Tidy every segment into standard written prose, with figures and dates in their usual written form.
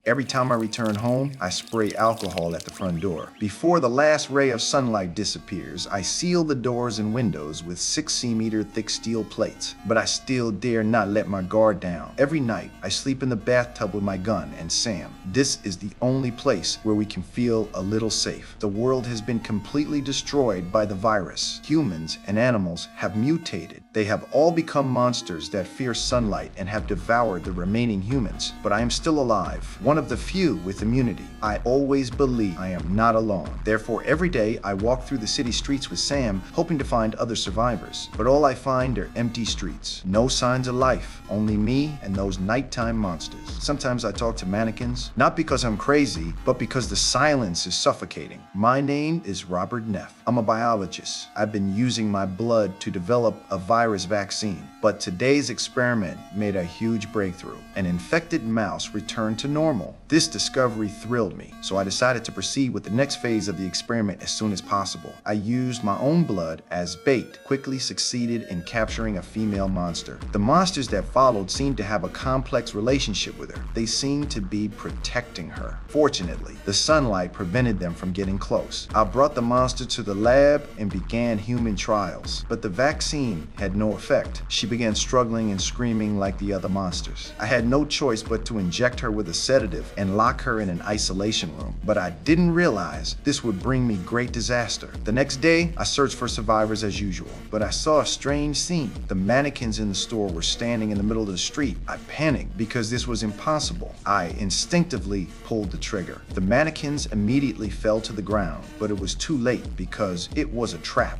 Every time I return home, I spray alcohol at the front door. Before the last ray of sunlight disappears, I seal the doors and windows with 6 cm thick steel plates, but I still dare not let my guard down. Every night, I sleep in the bathtub with my gun and Sam. This is the only place where we can feel a little safe. The world has been completely destroyed by the virus. Humans and animals have mutated. They have all become monsters that fear sunlight and have devoured the remaining humans. But I am still alive, one of the few with immunity. I always believe I am not alone. Therefore, every day I walk through the city streets with Sam, hoping to find other survivors. But all I find are empty streets. No signs of life, only me and those nighttime monsters. Sometimes I talk to mannequins, not because I'm crazy, but because the silence is suffocating. My name is Robert Neff. I'm a biologist. I've been using my blood to develop a virus vaccine. But today's experiment made a huge breakthrough. An infected mouse returned to normal. This discovery thrilled me, so I decided to proceed with the next phase of the experiment as soon as possible. I used my own blood as bait, quickly succeeded in capturing a female monster. The monsters that followed seemed to have a complex relationship with her. They seemed to be protecting her. Fortunately, the sunlight prevented them from getting close. I brought the monster to the lab and began human trials, but the vaccine had no effect. She began struggling and screaming like the other monsters. I had no choice but to inject her with a sedative and lock her in an isolation room, but I didn't realize this would bring me great disaster. The next day, I searched for survivors as usual, but I saw a strange scene. The mannequins in the store were standing in the middle of the street. I panicked because this was impossible. I instinctively pulled the trigger. The mannequins immediately fell to the ground, but it was too late because it was a trap.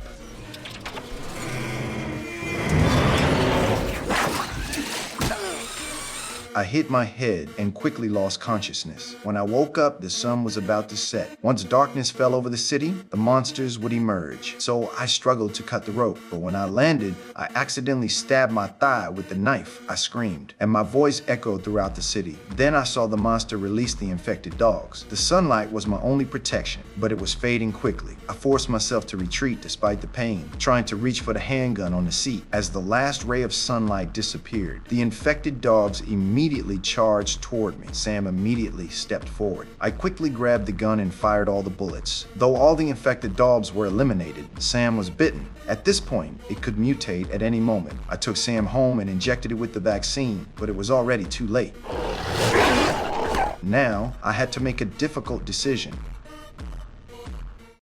I hit my head and quickly lost consciousness. When I woke up, the sun was about to set. Once darkness fell over the city, the monsters would emerge. So I struggled to cut the rope, but when I landed, I accidentally stabbed my thigh with the knife. I screamed, and my voice echoed throughout the city. Then I saw the monster release the infected dogs. The sunlight was my only protection, but it was fading quickly. I forced myself to retreat despite the pain, trying to reach for the handgun on the seat. As the last ray of sunlight disappeared, the infected dogs immediately charged toward me. Sam immediately stepped forward. I quickly grabbed the gun and fired all the bullets. Though all the infected dogs were eliminated, Sam was bitten. At this point, it could mutate at any moment. I took Sam home and injected it with the vaccine, but it was already too late. Now, I had to make a difficult decision.